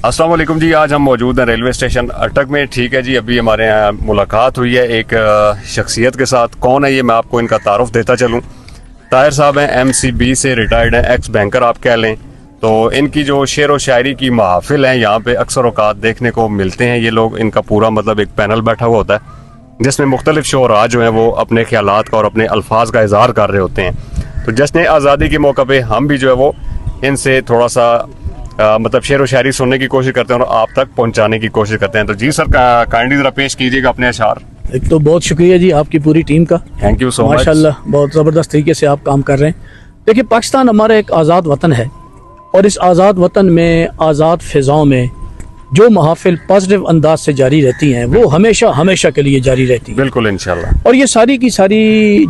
अस्सलाम वालेकुम जी। आज हम मौजूद हैं रेलवे स्टेशन अटक में। ठीक है जी, अभी हमारे यहाँ मुलाकात हुई है एक शख्सियत के साथ। कौन है ये, मैं आपको इनका तारुफ देता चलूँ। ताहिर साहब हैं, MCB से रिटायर्ड हैं, एक्स बैंकर आप कह लें। तो इनकी जो शेर व शायरी की महफिल हैं यहाँ पे अक्सर औकात देखने को मिलते हैं ये लोग। इनका पूरा मतलब एक पैनल बैठा हुआ होता है जिसमें मुख्तलिफ शोरा जो हैं वो अपने ख्यालात का और अपने अल्फाज का इजहार कर रहे होते हैं। तो जश्न आज़ादी के मौके पे हम भी जो है वो इनसे थोड़ा सा मतलब शेर व शायरी सुनने की कोशिश करते हैं और आप तक पहुंचाने की कोशिश करते हैं। तो जी सर, काइंडली ज़रा पेश कीजिएगा अपने अशार। एक तो बहुत शुक्रिया जी आपकी पूरी टीम का। Thank you so much. माशाल्लाह बहुत ज़बरदस्त तरीके से आप काम कर रहे हैं। देखिए, पाकिस्तान हमारा एक आज़ाद वतन है और इस आज़ाद वतन में आज़ाद फ़िज़ाओं में जो महाफिल पॉजिटिव अंदाज से जारी रहती हैं वो हमेशा हमेशा के लिए जारी रहती हैं। बिल्कुल इंशाल्लाह। और ये सारी की सारी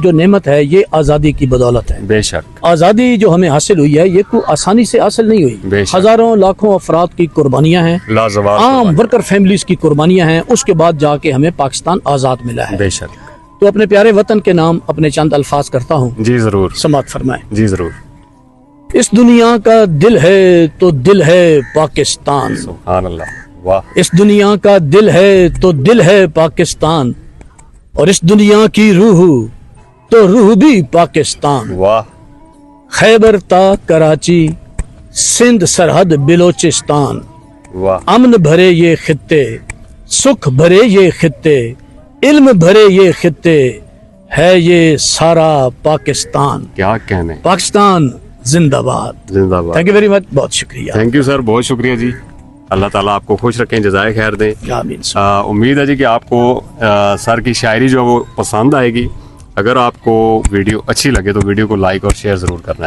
जो नेमत है ये आज़ादी की बदौलत है। बेशक आज़ादी जो हमें हासिल हुई है ये कोई आसानी से हासिल नहीं हुई। बेशक। हज़ारों लाखों अफराद की कुर्बानियाँ हैं, लाजवाब आम वर्कर फैमिलीज की कुर्बानियाँ हैं, उसके बाद जाके हमें पाकिस्तान आज़ाद मिला है। बेशक। तो अपने प्यारे वतन के नाम अपने चंद अल्फाज करता हूँ, जी जरूर। समात फरमाएं। जी जरूर। इस दुनिया का दिल है तो दिल है पाकिस्तान, सुभान अल्लाह। वाह। इस दुनिया का दिल है तो दिल है पाकिस्तान, और इस दुनिया की रूह तो रूह भी पाकिस्तान। वाह। खैबर ता कराची, सिंध सरहद बिलोचिस्तान, वाह। अमन भरे ये खित्ते, सुख भरे ये खित्ते, इल्म भरे ये खित्ते, है ये सारा पाकिस्तान। क्या कहने। पाकिस्तान जिंदाबाद। जिंदाबाद। थैंक यू वेरी मच, बहुत शुक्रिया। थैंक यू सर, बहुत शुक्रिया जी। अल्लाह ताला आपको खुश रखें, जज़ाए खैर दें। आमीन। उम्मीद है जी कि आपको सर की शायरी जो है वो पसंद आएगी। अगर आपको वीडियो अच्छी लगे तो वीडियो को लाइक और शेयर ज़रूर करना है।